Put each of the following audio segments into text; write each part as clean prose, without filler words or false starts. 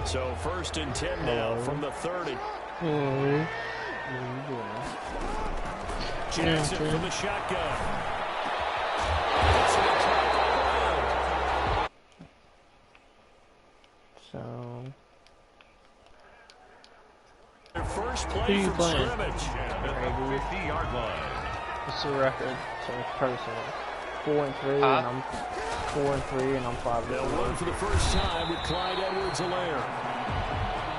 So 1st and 10 now from the 30. Jackson from the shotgun. So, their first play from scrimmage. 50-yard line. what's the record? So it's personal. 4-3, and I'm 4-3, and I'm 5. They'll run for the first time with Clyde Edwards-Helaire.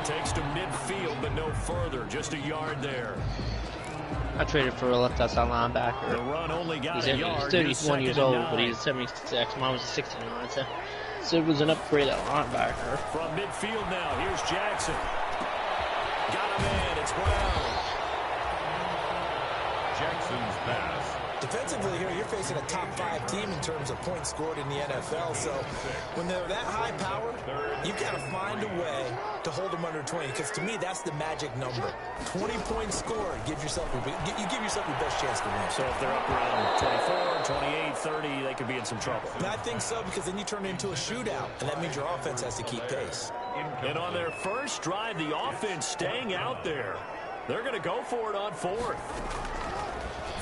Takes to midfield, but no further. Just a yard there. I traded for a left outside linebacker. The run only got He's a yard. 31 years old, but he's 76. Mine was a 69, so it was an upgrade at linebacker. From midfield now, here's Jackson. Got a man, it's Brown. Jackson's pass. Defensively here, you're facing a top 5 team in terms of points scored in the NFL. So when they're that high powered, you've got to find a way to hold them under 20. Because to me, that's the magic number. 20 points scored, you give yourself your best chance to win. So if they're up around 24, 28, 30, they could be in some trouble. And I think so, because then you turn it into a shootout, and that means your offense has to keep pace. And on their first drive, the offense staying out there. They're going to go for it on 4th.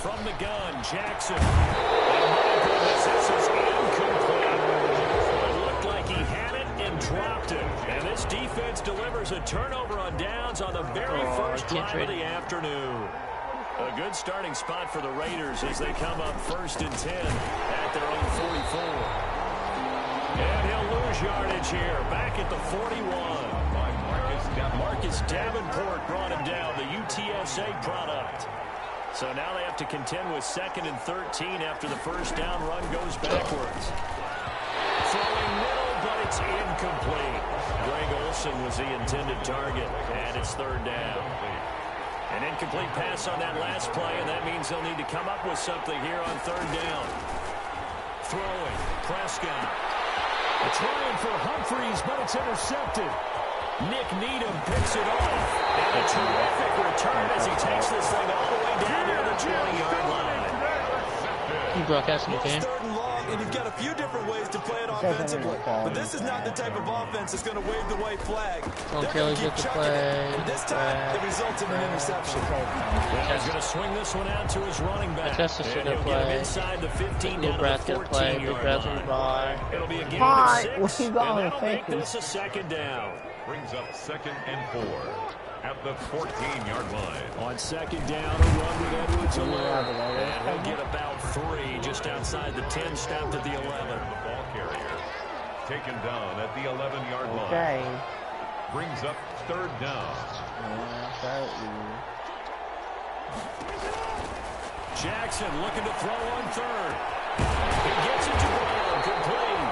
From the gun, Jackson. And my goodness, this is incomplete. It looked like he had it and dropped it. And this defense delivers a turnover on downs on the very first drive of the afternoon. A good starting spot for the Raiders as they come up 1st and 10 at their own 44. And he'll lose yardage here, back at the 41. Marcus Davenport brought him down, the UTSA product. So now they have to contend with 2nd and 13 after the first down run goes backwards. Throwing middle, but it's incomplete. Greg Olsen was the intended target, and it's 3rd down. An incomplete pass on that last play, and that means they'll need to come up with something here on 3rd down. Throwing, Prescott. Trying for Humphreys, but it's intercepted. Nick Needham picks it off. And a terrific return as he takes this thing all the way down near the 20-yard line. You broadcasting the game? 3rd and long, and you've got a few different ways to play it offensively. But this is not the type of offense that's going to wave the white flag. They're going to keep chucking it. And this time, it results in an interception. Well, he's going to swing this one out to his running back. That's just and he'll get him inside the 15 down to the 14-yard line. It'll be a gain of 6, and that'll make this a 2nd down. Brings up 2nd and 4 at the 14-yard line. On 2nd down, a run with Edwards-Helaire. And he'll get about 3 just outside the 10, stopped at the 11. The ball carrier taken down at the 11-yard line. Brings up 3rd down. Jackson looking to throw on 3rd. He gets it to Brown, complete.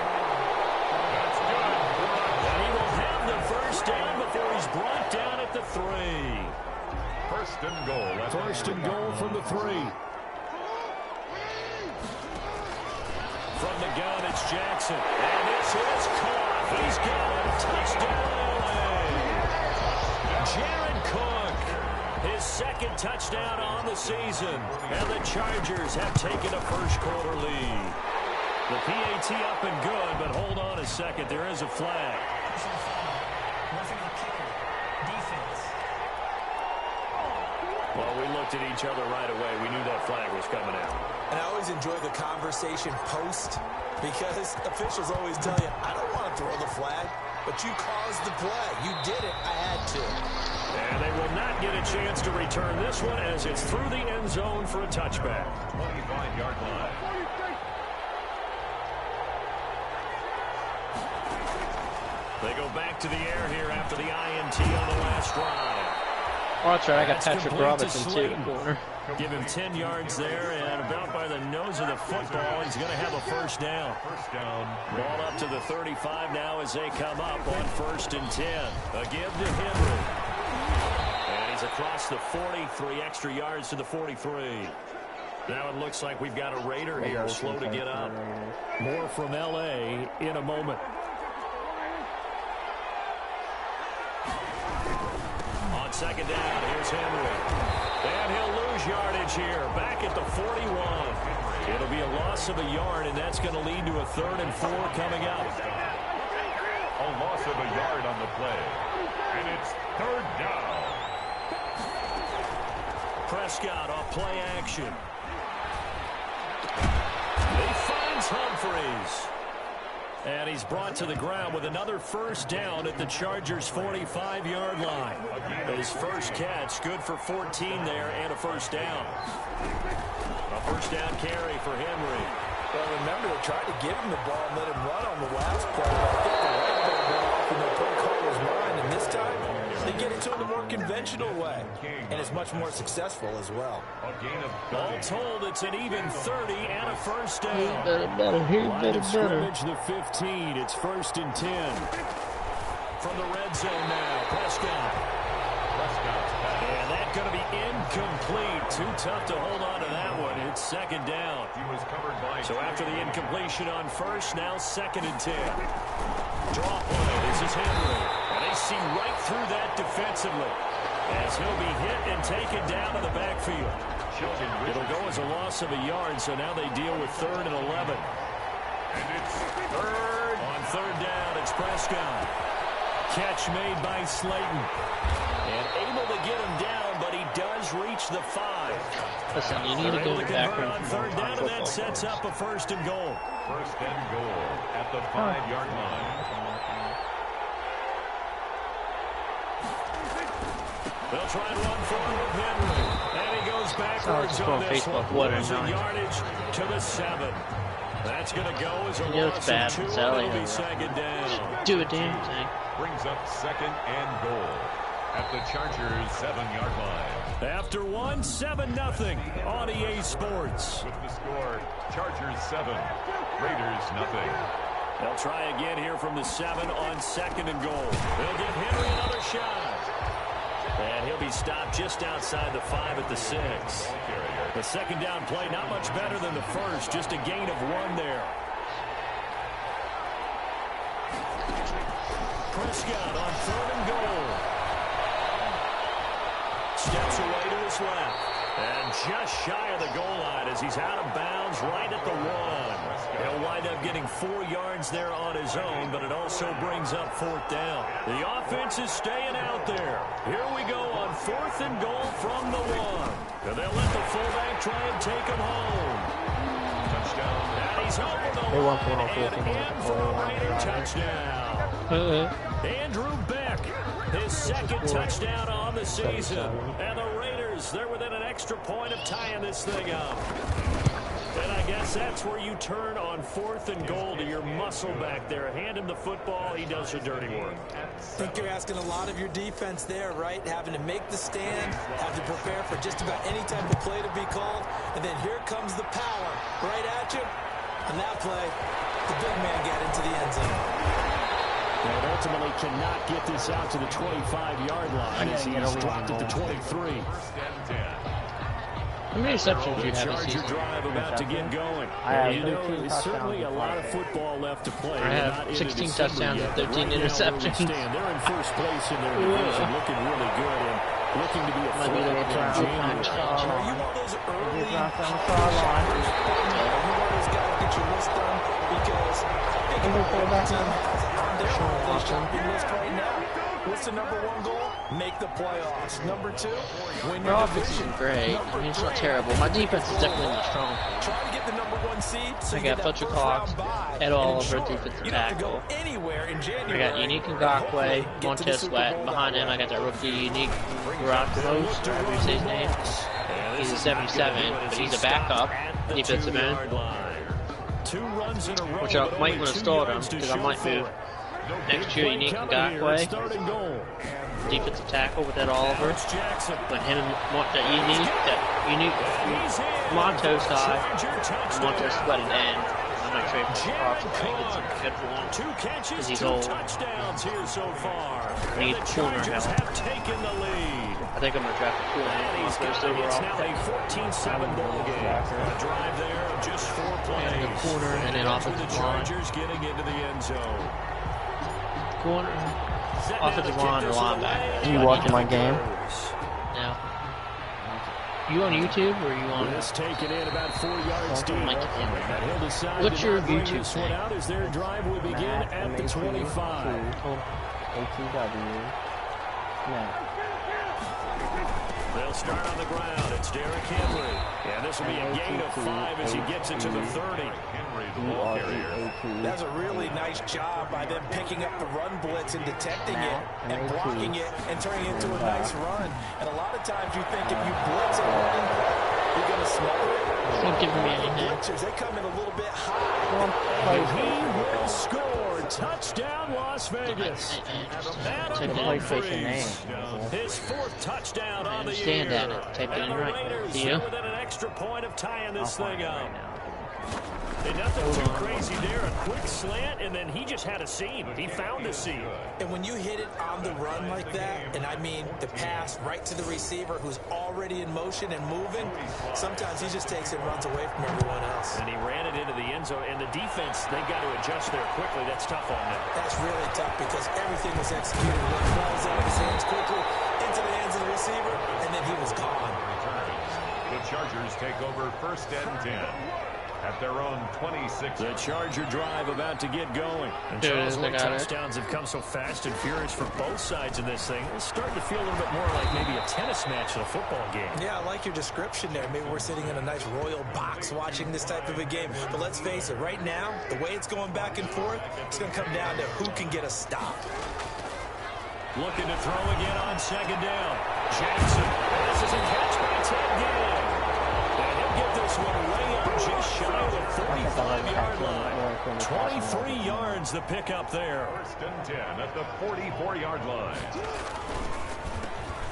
That's good. And he will have the first down before he's brought down at the 3. 1st and goal. 1st and goal from the 3. From the gun, it's Jackson. And this is caught. He's got a touchdown. Jared Cook, his 2nd touchdown on the season. And the Chargers have taken a first-quarter lead. The PAT up and good, but hold on a second. There is a flag. Well, we looked at each other right away. We knew that flag was coming out. And I always enjoy the conversation post because officials always tell you, I don't want to throw the flag, but you caused the play. You did it. I had to. And they will not get a chance to return this one as it's through the end zone for a touchback. 25-yard line. They go back to the air here after the INT on the last drive. Oh, that's right. I got Patrick Robinson, too, in the corner. Give him 10 yards there, and about by the nose of the football, he's going to have a first down. First down. Ball up to the 35 now as they come up on 1st and 10. A give to Henry. And he's across the 43 extra yards to the 43. Now it looks like we've got a Raider here, slow to get up. More from L.A. in a moment. On 2nd down, here's Henry. And he'll lose yardage here, back at the 41. It'll be a loss of a yard, and that's going to lead to a 3rd and 4 coming up. A loss of a yard on the play. And it's third down. Prescott off play action. He finds Humphreys. And he's brought to the ground with another first down at the Chargers' 45-yard line. His first catch, good for 14 there and a first down. A first down carry for Henry. Well, remember, they tried to give him the ball and let him run on the last play. I think the right ball went off in the play caller's mind, and this time they get it to him the more conventional way, and it's much more successful as well. All told, it's an even 30 and a first down. Better. Scrimmage the 15. It's 1st and 10. From the red zone now, Prescott. And that's going to be incomplete. Too tough to hold on to that one. It's 2nd down. So after the incompletion on first, now 2nd and 10. Draw play. This is Henry. And they see right through that defensively as he'll be hit and taken down in the backfield. It'll go as a loss of a yard, so now they deal with 3rd and 11. And it's third. On 3rd down, it's Prescott. Catch made by Slayton. And able to get him down, but he does reach the 5. Listen, you need to go back on 3rd down, and that sets up a 1st and goal. 1st and goal at the 5-yard line. They'll try and run forward with Henry. And he goes backwards on this one. Losing yardage to the 7. That's going to go as a loss of 2. It'll be 2nd down. Do a damn thing. Brings up 2nd and goal at the Chargers' 7-yard line. After 7-0 on EA Sports. With the score, Chargers 7, Raiders 0. They'll try again here from the 7 on 2nd and goal. They'll give Henry another shot. And he'll be stopped just outside the 5 at the 6. The 2nd down play, not much better than the first, just a gain of 1 there. Prescott on 3rd and goal. Steps away to his left. And just shy of the goal line as he's out of bounds right at the 1. He'll wind up getting 4 yards there on his own, but it also brings up 4th down. The offense is staying out there. Here we go on 4th and goal from the 1. And they'll let the fullback try and take him home. Touchdown. And he's over the line and in for a Raider touchdown. Andrew Beck, his 2nd touchdown on the season. And the Raiders, they're within an extra point of tying this thing up. And I guess that's where you turn on 4th and goal to your muscle back there. Hand him the football, he does the dirty work. I think you're asking a lot of your defense there, right? Having to make the stand, have to prepare for just about any type of play to be called, and then here comes the power right at you. On that play, the big man got into the end zone. And ultimately cannot get this out to the 25-yard line as he's dropped at the 23. How many receptions do you have this Charger season? drive about to get going. You know, there's certainly a lot of football left to play. I have 16 touchdowns and 13 interceptions. They're in first place in their division, looking really good and looking to be a Might be the threat in January. Are you one of those early sideline? You always got to get your list done because think about the team on their holiday shopping list right now. What's the number 1 goal? Make the playoffs. Number 2, win your division. Great. I mean, it's not terrible. My defense is definitely not strong. Try to get the number 1 seed. So I got Fletcher Cox, Ed Oliver, defensive tackle. I got Unique Ngakwe, Montez Sweat. Behind him, I got that rookie Unique Garakos, whatever you say his name. He's a 77, but he's a backup defensive end. Which I might want to start him because I might move next year. Unique Ngakwe, defensive tackle with Ed Oliver. But him and that unique Montos guy, and Montez Sweat at end. I'm not sure if Cox will make it good for him because he's old. I need a corner now. I think I'm going to draft a corner on first overall. A 14-7 ball game. A drive there of just 4 plays. And the corner and then offensive line. Getting into the end zone. Corner, offensive line or linebacker. You watching my game? No. You on YouTube or you on? This taken in about 4 yards deep. What's your YouTube name? Out as their drive will begin at the 25. ATW. Now. They'll start on the ground. It's Derrick Henry. And this will be a gain of 5 as he gets it to the 30. Henry, the ball carrier. That's a really nice job by them picking up the run blitz and detecting it and blocking it and turning it into a nice run. And a lot of times you think if you blitz a running play, you're going to smother it. Don't give me anything. Blitzers, they come in a little bit high. And he will score. Touchdown, Las Vegas. Adam Humphries. His 4th touchdown on the year. Stand at it. Type it in right now. Within an extra point of tying this thing up. And nothing too crazy there. A quick slant, and then he just had a seam. He found a seam. And when you hit it on the run like that, and I mean the pass right to the receiver who's already in motion and moving, sometimes he just takes it and runs away from everyone else. And he ran it into the end zone. And the defense, they've got to adjust there quickly. That's tough on them. That's really tough because everything was executed. It falls out of his hands quickly into the hands of the receiver, and then he was gone. The Chargers take over 1st and 10. At their own 26. The Charger drive about to get going. And Charles, touchdowns have come so fast and furious for both sides of this thing. It's starting to feel a little bit more like maybe a tennis match than a football game. Yeah, I like your description there. Maybe we're sitting in a nice royal box watching this type of a game. But let's face it, right now, the way it's going back and forth, it's going to come down to who can get a stop. Looking to throw again on 2nd down. Jackson passes and catch by Ted Ginn. And he'll get this one way up just shy of the 45-yard line. 23 yards the pickup there. 1st and 10 at the 44-yard line.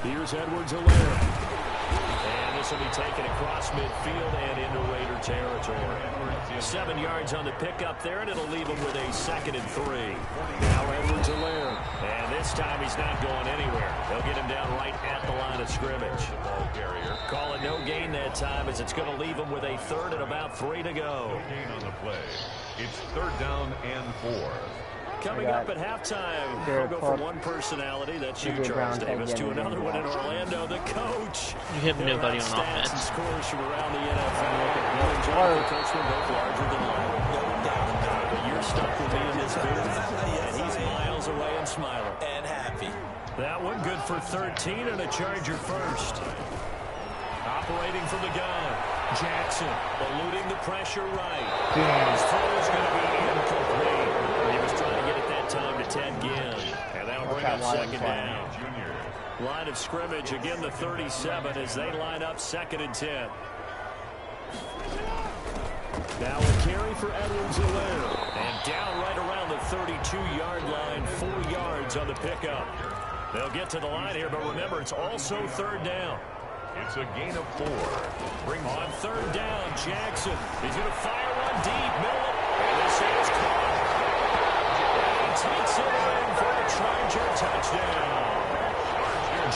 Here's Edwards-Helaire. And this will be taken across midfield and into Raider territory. 7 yards on the pickup there, and it'll leave him with a 2nd and 3. Now Edwards-Helaire. And this time he's not going anywhere. They'll get him down right at the line of scrimmage. Ball carrier. Call it no gain that time as it's going to leave him with a 3rd and about 3 to go. No gain on the play. It's 3rd down and 4. Coming up at halftime, we'll go from one personality, that's you, Charles Davis, to another one in Orlando, the coach. You have nobody on stats offense. And scores from around the NFL. The coach were both larger than life. But you're stuck with me in this booth, and he's miles away and smiling. And happy. That one good for 13 and a Charger 1st. Operating from the gun. Jackson eluding the pressure right. His throw is going to be incomplete. He was trying to get it that time to Ted Ginn. And that'll bring up 2nd down. Line of scrimmage, again the 37 as they line up 2nd and 10. Now a carry for Edwards-Helaire. And down right around the 32-yard line, 4 yards on the pickup. They'll get to the line here, but remember, it's also 3rd down. It's a gain of 4. Brings on 3rd down, Jackson. He's going to fire one deep, middle, and this is caught. And he takes it in for a Charger touchdown.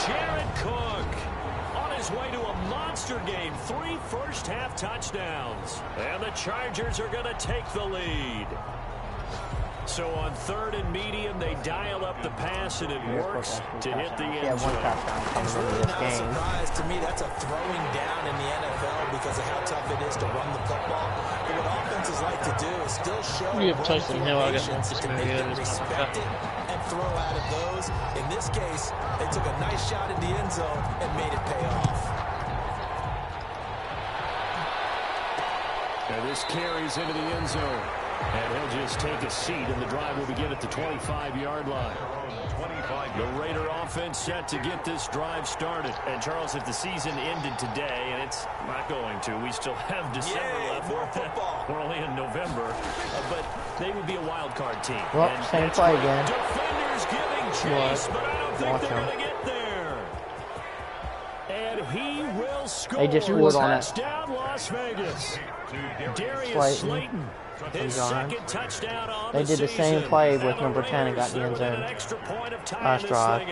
Jared Cook on his way to a monster game. 3 first-half touchdowns. And the Chargers are going to take the lead. So on 3rd and medium, they dial up the pass, and it works to hit the end zone. It's really not a surprise to me. That's a throwing down in the NFL because of how tough it is to run the football. But what offenses like to do is still show formations to make them respect it and throw out of those. In this case, they took a nice shot in the end zone and made it pay off. And this carries into the end zone. And he'll just take a seat, and the drive will begin at the 25-yard line. The Raider offense set to get this drive started. And, Charles, if the season ended today, and it's not going to, we still have December left. More football. We're only in November. But they would be a wild card team. Well, same play again. Defenders giving chase, but I don't think they're going to get there. And he will score. They just scored on it. Touchdown, Las Vegas. Darius Slayton. His second touchdown on they did the same play with number 10 and got the end zone last drive.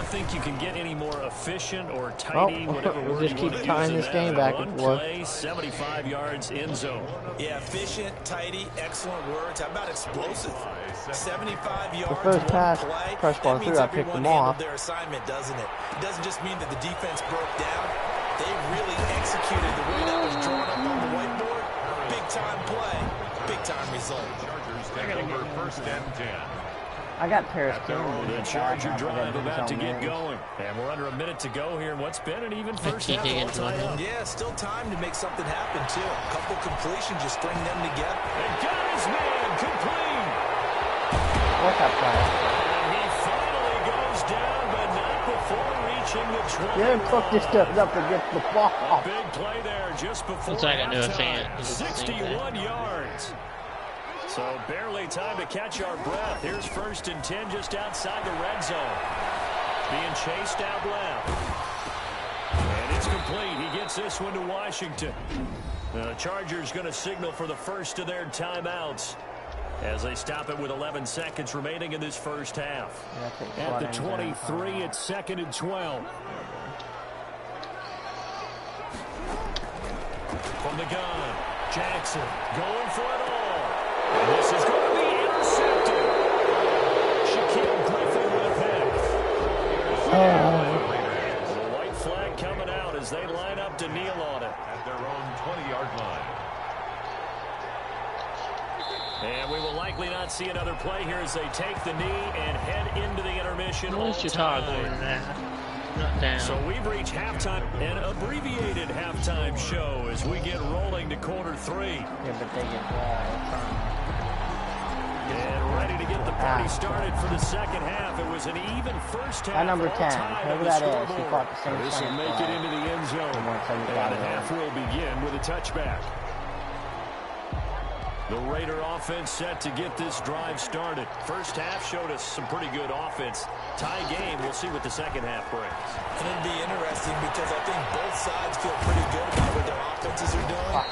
think you can get any more efficient or tidy, whatever word just you want keep to tying use this in game that. back and Run forth. play, 75 yards in zone. Yeah, efficient, tidy, excellent words. How about explosive? 75 yards, The first pass, play. press ball through, I picked them off. Their assignment, doesn't it? It doesn't just mean that the defense broke down. They really executed the way that was drawn up on the whiteboard. Big-time play, big-time result. Chargers take over 1st and 10. I got Paris King. The Charger drive about to get going. And we're under a minute to go here in what's been an even first half. Yeah, still time to make something happen, too. A couple completions, just string them together. And got his man complete. What's that play? And he finally goes down, but not before reaching the 20. Yeah, fuck this stuff up and get the ball. A big play there just before halftime. 61 yards. So barely time to catch our breath. Here's 1st and 10 just outside the red zone. Being chased out left. And it's complete. He gets this one to Washington. The Chargers going to signal for the first of their timeouts as they stop it with 11 seconds remaining in this first half. At the 23, it's 2nd and 12. From the gun, Jackson going for it all. And this is going to be intercepted. Shaquille Griffin with a pick. The white flag coming out as they line up to kneel on it. At their own 20-yard line. And we will likely not see another play here as they take the knee and head into the intermission. So we've reached halftime, an abbreviated halftime show as we get rolling to quarter 3. Yeah, but they get ball. And ready to get the party started for the second half. It was an even first half. At number 10, whoever that is, he caught the same thing. This will make it into the end zone. And the half will begin with a touchback. The Raider offense set to get this drive started. First half showed us some pretty good offense. Tie game, we'll see what the second half brings. And it'll be interesting because I think both sides feel pretty good about what their offenses are doing.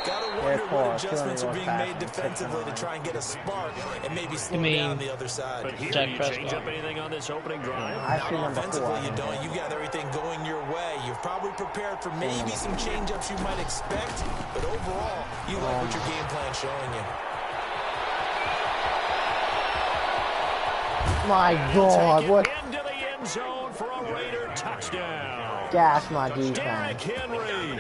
Gotta wonder what adjustments are being made defensively to try and get a spark and maybe slow down the other side. But here, do you change up anything on this opening drive? Not offensively, you don't. You got everything going your way. You're probably prepared for maybe some change-ups you might expect, but overall, you like what your game plan's showing you. My God, what? Into the end zone for a Raider touchdown. Gas my defense. Derrick Henry,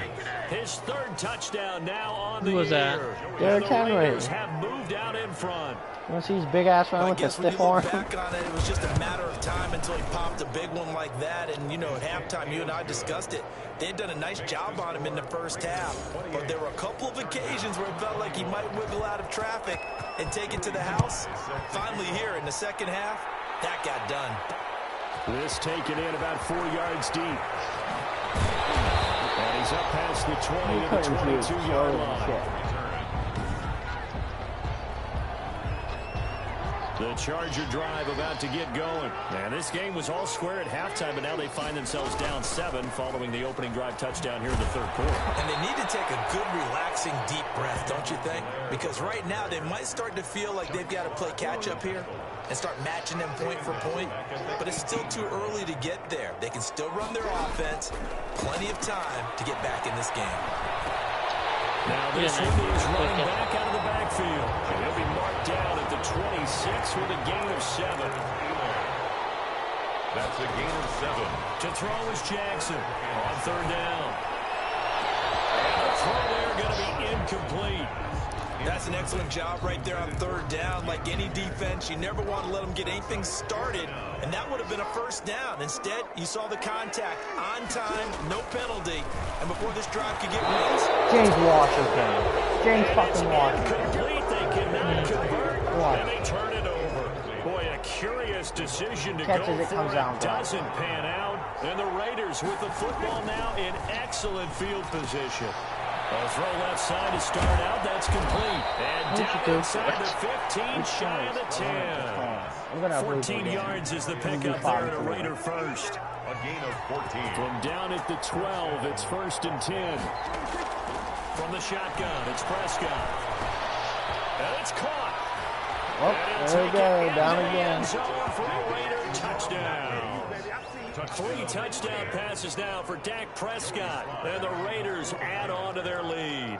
his 3rd touchdown now on the year. Who was that? Derrick Henry. The Raiders have moved out in front. You want to see his big ass run with the stiff arm? Back on it, it was just a matter of time until he popped a big one like that. And, you know, at halftime, you and I discussed it. They had done a nice job on him in the first half. But there were a couple of occasions where it felt like he might wiggle out of traffic and take it to the house. Finally here in the second half, that got done. This taken in about 4 yards deep. And he's up past the 20 to the 22-yard line. The Charger drive about to get going. And this game was all square at halftime, but now they find themselves down 7 following the opening drive touchdown here in the 3rd quarter. And they need to take a good, relaxing, deep breath, don't you think? Because right now they might start to feel like they've got to play catch-up here and start matching them point for point. But it's still too early to get there. They can still run their offense. Plenty of time to get back in this game. Now this one is running back out of the backfield. And he'll be marked down at the 26 with a gain of 7. That's a gain of 7. To throw is Jackson on 3rd down. And the throw there going to be incomplete. That's an excellent job right there on 3rd down. Like any defense, you never want to let them get anything started, and that would have been a first down. Instead, you saw the contact on time, no penalty, and before this drive could get wins. James Washington. James fucking Washington. Complete, they cannot convert, and they turn it over. Boy, a curious decision to go for it. Doesn't pan out, and the Raiders with the football now in excellent field position. A throw left side to start out. That's complete. And down inside the 15, shy of the 10. 14 yards is the pickup there to Raider first. A gain of 14. From down at the 12, it's 1st and 10. From the shotgun, it's Prescott. And it's caught. Oh, there we go, down again. For a Raider touchdown. 3 touchdown passes now for Dak Prescott. And the Raiders add on to their lead.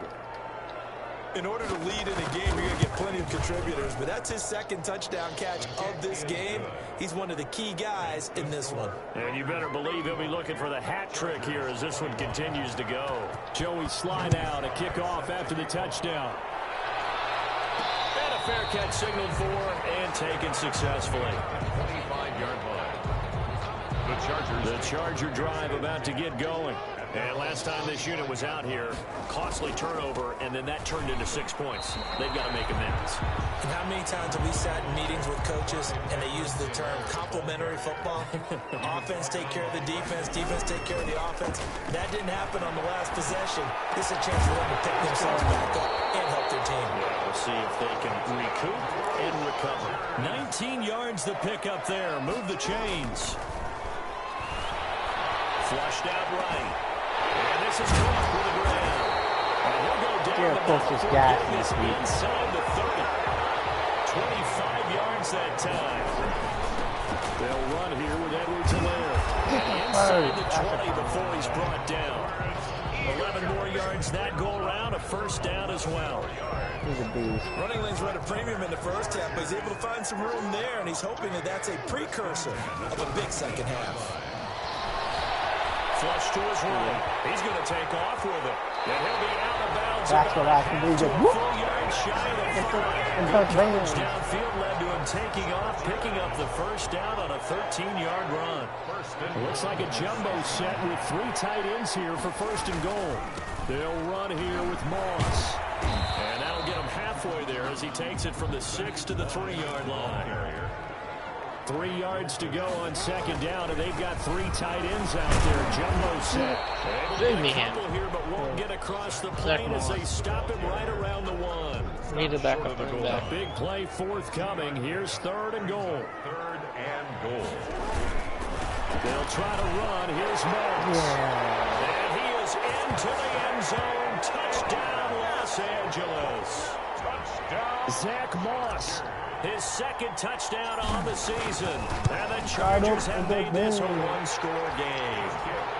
In order to lead in a game, you're going to get plenty of contributors, but that's his 2nd touchdown catch of this game. He's one of the key guys in this one. And you better believe he'll be looking for the hat trick here as this one continues to go. Joey slide out, a kickoff after the touchdown. And a fair catch signaled for and taken successfully. 25-yard line. The Charger drive about to get going. And last time this unit was out here, costly turnover, and then that turned into 6 points. They've got to make amends. And how many times have we sat in meetings with coaches and they use the term complementary football? Offense take care of the defense, defense take care of the offense. That didn't happen on the last possession. This is a chance for them to pick themselves back up and help their team. Yeah, we'll see if they can recoup and recover. 19 yards the pick up there. Move the chains. Flushed out right. And this is caught with the ground. And he'll go down inside the 30. 25 yards that time. They'll run here with Edwards-Helaire. Inside the 20 before he's brought down. 11 more yards that go around. A first down as well. He's a beast. Running lanes run a premium in the first half, but he's able to find some room there, and he's hoping that that's a precursor of a big second half. Flush to his right. He's going to take off with it. And he'll be out of bounds. That's what I can do. Just whoop. Downfield led to him taking off, picking up the first down on a 13-yard run. It looks like a jumbo set with 3 tight ends here for first and goal. They'll run here with Moss. And that'll get him halfway there as he takes it from the 6 to the 3-yard line. 3 yards to go on second down, and they've got 3 tight ends out there. Jumbo set. Able to get a couple here, but won't get across the plane as they stop him right around the 1. Need to back up the goal. A big play forthcoming. Here's 3rd and goal. 3rd and goal. They'll try to run. Here's Moss. And he is into the end zone. Touchdown, Los Angeles. Touchdown. Zach Moss. His 2nd touchdown on the season. And the Chargers have made this a 1-score game.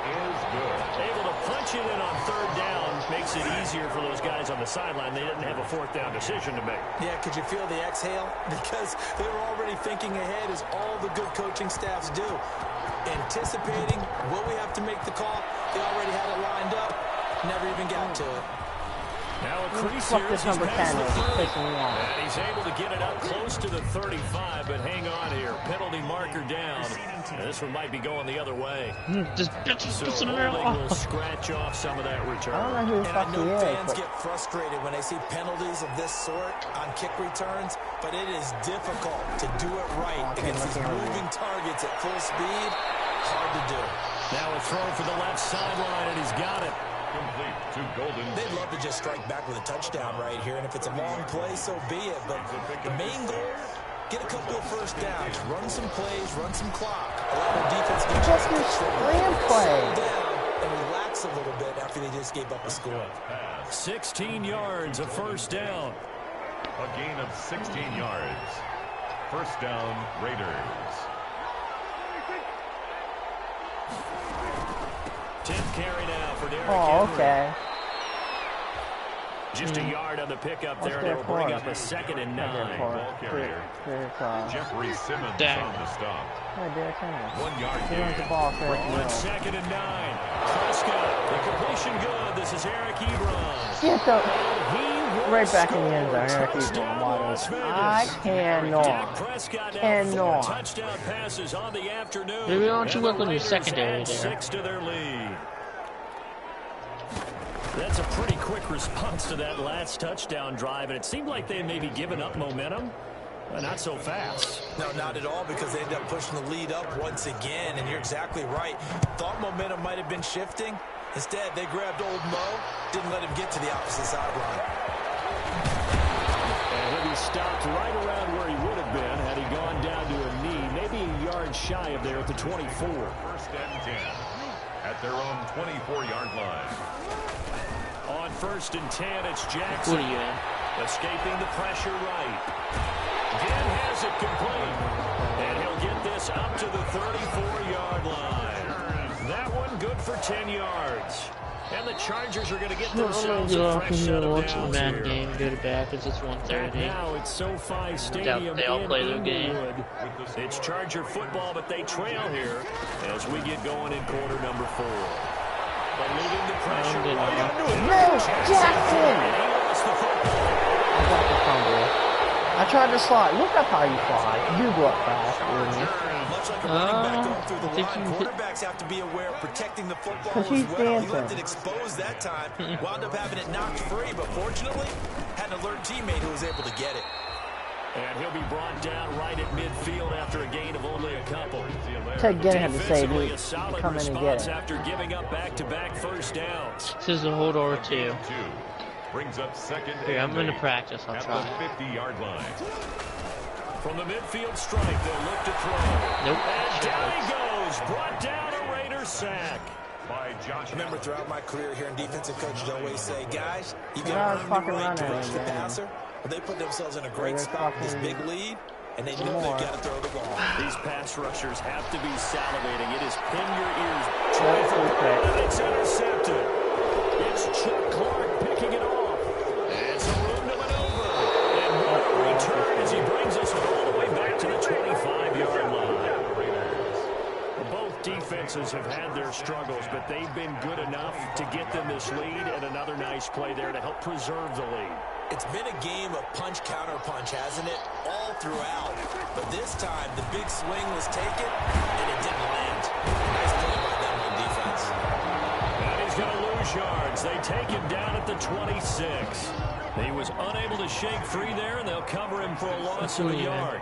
Is good. Able to punch it in on 3rd down. Makes it easier for those guys on the sideline. They didn't have a 4th down decision to make. Yeah, could you feel the exhale? Because they were already thinking ahead, as all the good coaching staffs do. Anticipating, will we have to make the call? They already had it lined up. Never even got to it. Now a crease here as he's past the 30. And he's able to get it up close to the 35, but hang on here. Penalty marker down. And this one might be going the other way. Just so holding will scratch off some of that return. I don't know who the And I fuck know he is, fans but get frustrated when they see penalties of this sort on kick returns, but it is difficult to do it right against these moving targets at full speed. Hard to do. Now a throw for the left sideline, and he's got it. Complete to Golden. They'd love to just strike back with a touchdown right here, and if it's a long play, so be it. But the main goal, get a couple of first downs, run some plays, run some clock. Allow the defense to get just a screen play down and relax a little bit after they just gave up a score. 16 yards, a first down. A gain of 16 yards. First down, Raiders. 10th carry now for Derrick oh, Henry. okay. Just a yard on the pickup there, and it'll bring up a 2nd and 9. Ball carrier. Jeffrey Simmons on the stop. 1 yard gain. On 2nd and 9. Prescott, the completion good. This is Eric Ebron. Get the right back in the end zone. Eric Ebron. I cannot. Touchdown passes on the afternoon. Maybe why don't you work on your secondary there? 6 to their lead. That's a pretty quick response to that last touchdown drive, and it seemed like they had maybe given up momentum. Not so fast. No, not at all, because they ended up pushing the lead up once again, and you're exactly right. Thought momentum might have been shifting. Instead, they grabbed old Mo, didn't let him get to the opposite sideline. And he'll be stopped right around where he would have been had he gone down to a knee, maybe a yard shy of there at the 24. First and 10 at their own 24-yard line. On 1st and 10, it's Jackson. What are you in? Escaping the pressure right. Gibbs complete. And he'll get this up to the 34-yard line. That one good for 10 yards. And the Chargers are going to get themselves a fresh set of downs here. Game, go to back, it's just 1:30. Now it's SoFi Stadium they all in play their game. Inglewood. It's Charger football, but they trail here as we get going in quarter number 4. But moving the pressure. No, Jackson! And he lost the football. I got the fumble. I tried to slide. Look up how you fly. You go up fast, wouldn't you? Much like a running back going through the line, quarterbacks have to be aware of protecting the football as well. He left it exposed that time, wound up having it knocked free, but fortunately, had an alert teammate who was able to get it. And he'll be brought down right at midfield after a gain of only a couple. Ted Ginn had to save Defensively, me. a solid Come in and get response it. after giving up back-to-back first downs. This is a hold over 2. Brings up second. Here, I'm going to practice. I'll at try. the 50-yard line. From the midfield stripe, they'll look to throw. Nope. And down he goes. Brought down a Raider sack. By Josh. Remember, throughout my career here in defensive coaches always say, guys, you Yeah, got to fucking earn the right to running, rush the man. passer. But they put themselves in a great They're spot with this fucking big lead, and they know more. they've got to throw the ball. These pass rushers have to be salivating. It is pin your ears. That's okay. And it's intercepted. It's Chuck Clark picking it off. And some room to maneuver. And what a return as he brings us all the way back to the 25-yard line. Both defenses have had their struggles, but they've been good enough to get them this lead, and another nice play there to help preserve the lead. It's been a game of punch, counter punch, hasn't it? All throughout. But this time, the big swing was taken, and it didn't land. Nice play by them on defense. And he's going to lose yards. They take him down at the 26. He was unable to shake free there, and they'll cover him for a loss of a yard.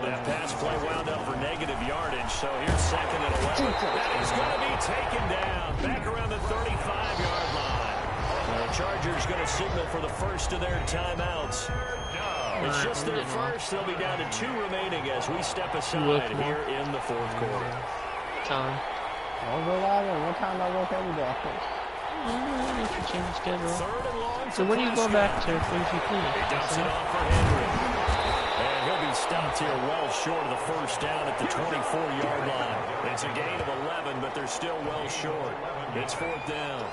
That pass play wound up for negative yardage, so here's second and 11. And he's going to be taken down back around the 35-yard line. The Chargers going to signal for the first of their timeouts. It's just their first. They'll be down to 2 remaining as we step aside here in the 4th quarter. Time. I'll go live in. What time do I work every day? You can change the schedule. 3rd and long. So when do you go back to FGP? He dumps it off for Henry. And he'll be stopped here well short of the first down at the 24-yard line. It's a gain of 11, but they're still well short. It's 4th down.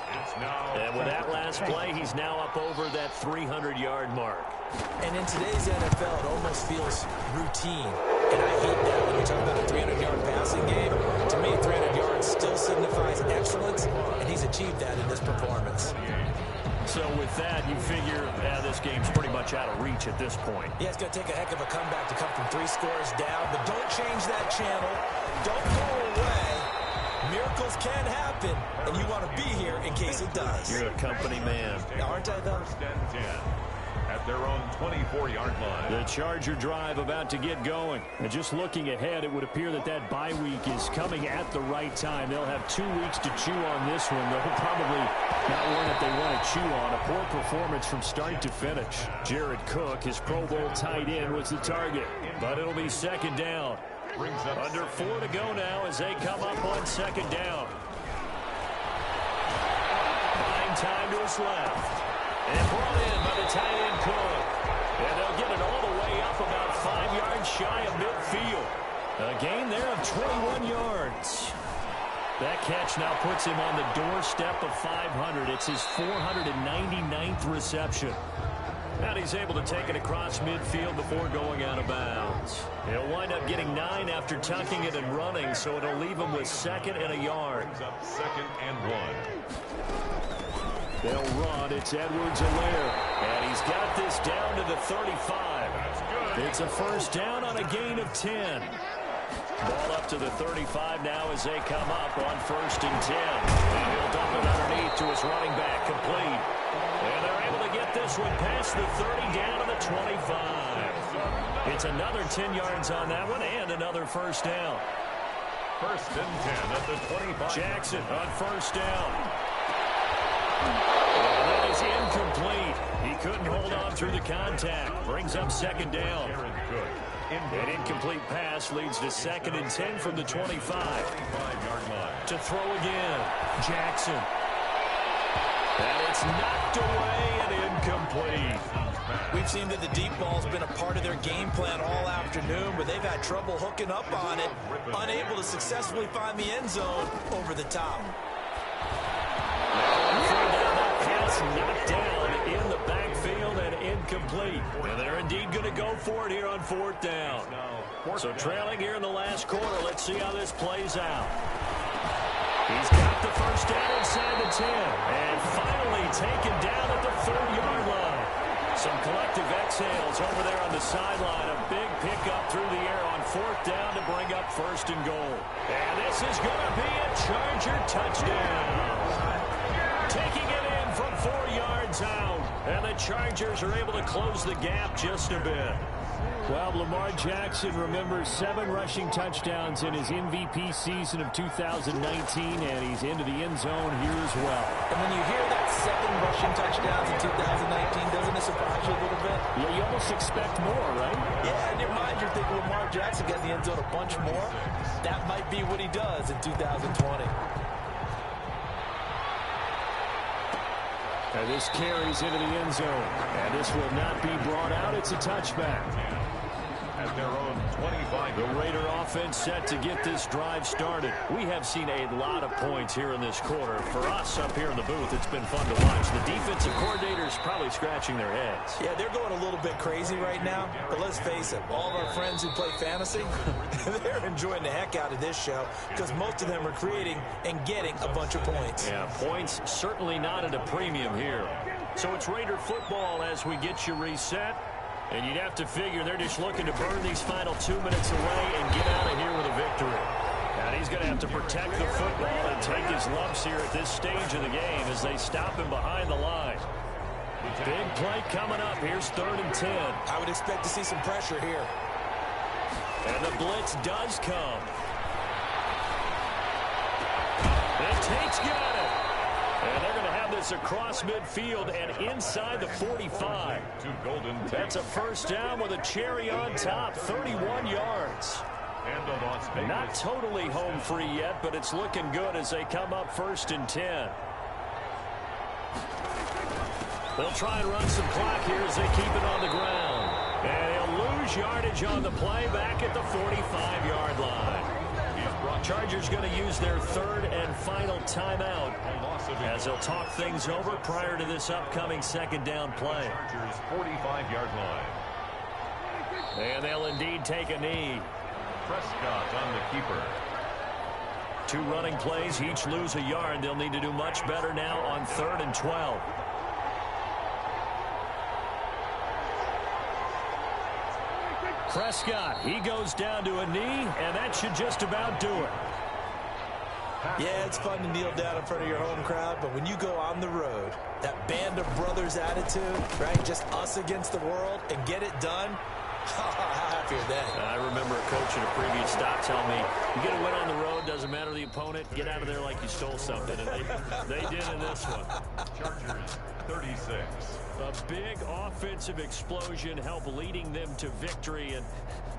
And with that last play, he's now up over that 300-yard mark. And in today's NFL, it almost feels routine. And I hate that when you talk about a 300-yard passing game. To me, 300 yards still signifies excellence, and he's achieved that in this performance. So with that, you figure this game's pretty much out of reach at this point. Yeah, it's going to take a heck of a comeback to come from 3 scores down, but don't change that channel. Don't go away. Miracles can happen, and you want to be here in case it does. You're a company man. Aren't I, though? First and 10 at their own 24-yard line. The Charger drive about to get going. And just looking ahead, it would appear that that bye week is coming at the right time. They'll have 2 weeks to chew on this one. They'll probably not one that they want to chew on. A poor performance from start to finish. Jared Cook, his Pro Bowl tight end, was the target. But it'll be 2nd down. Under 4 to go now as they come up on 2nd down. Buying time to his left. And brought in by the tight end Cook. And they'll get it all the way up about 5 yards shy of midfield. A gain there of 21 yards. That catch now puts him on the doorstep of 500. It's his 499th reception. And he's able to take it across midfield before going out of bounds. He'll wind up getting 9 after tucking it and running, so it'll leave him with 2nd and a yard. Up 2nd and 1. They'll run. It's Edwards-Helaire. And he's got this down to the 35. It's a first down on a gain of 10. Ball up to the 35 now as they come up on 1st and 10. And he'll dump it underneath to his running back, complete. And they're able to get this one past the 30 down to the 25. It's another 10 yards on that one and another first down. 1st and 10 at the 25. Jackson on 1st down. And that is incomplete. He couldn't hold on through the contact. Brings up 2nd down. An incomplete pass leads to 2nd and 10 from the 25-yard line. To throw again, Jackson. And it's knocked away and incomplete. We've seen that the deep ball's been a part of their game plan all afternoon, but they've had trouble hooking up on it, unable to successfully find the end zone over the top. Knocked down in the backfield and incomplete. And they're indeed going to go for it here on 4th down. So trailing here in the last quarter. Let's see how this plays out. He's got the first down inside the 10. And finally taken down at the 30-yard line. Some collective exhales over there on the sideline. A big pickup through the air on 4th down to bring up 1st and goal. And this is going to be a Charger touchdown. Taking it in from 4 yards out. And the Chargers are able to close the gap just a bit. Well, Lamar Jackson remembers 7 rushing touchdowns in his MVP season of 2019, and he's into the end zone here as well. And when you hear that 7 rushing touchdowns in 2019, doesn't it surprise you a little bit? Yeah, you almost expect more, right? Yeah, in your mind, you're thinking Lamar Jackson got in the end zone a bunch more. That might be what he does in 2020. And this carries into the end zone. And this will not be brought out. It's a touchback. At their own 25. The Raider offense set to get this drive started. We have seen a lot of points here in this quarter. For us up here in the booth, it's been fun to watch. The defensive coordinators probably scratching their heads. Yeah, they're going a little bit crazy right now. But let's face it, all of our friends who play fantasy, they're enjoying the heck out of this show because most of them are creating and getting a bunch of points. Yeah, points certainly not at a premium here. So it's Raider football as we get you reset. And you'd have to figure they're just looking to burn these final 2 minutes away and get out of here with a victory. And he's going to have to protect the football and take his lumps here at this stage of the game as they stop him behind the line. Big play coming up. Here's 3rd and 10. I would expect to see some pressure here. And the blitz does come. And Tate's got it. And they're going to have this across midfield and inside the 45. That's a first down with a cherry on top, 31 yards. Not totally home free yet, but it's looking good as they come up 1st and 10. They'll try and run some clock here as they keep it on the ground. And he'll lose yardage on the play back at the 45-yard line. Chargers going to use their 3rd and final timeout as they'll talk things over prior to this upcoming 2nd down play. Chargers 45-yard line. And they'll indeed take a knee. Prescott on the keeper. 2 running plays, each lose a yard. They'll need to do much better now on 3rd and 12. Prescott, he goes down to a knee, and that should just about do it. Yeah, it's fun to kneel down in front of your home crowd, but when you go on the road, that band of brothers attitude, right, just us against the world, and get it done, how happy are they? I remember a coach in a previous stop telling me, you get a win on the road, doesn't matter the opponent, get out of there like you stole something, and they did in this one. Chargers 36. A big offensive explosion helped leading them to victory, and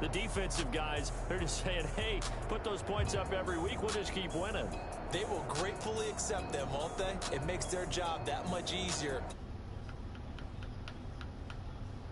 the defensive guys, they're just saying, hey, put those points up every week, we'll just keep winning. They will gratefully accept them, won't they? It makes their job that much easier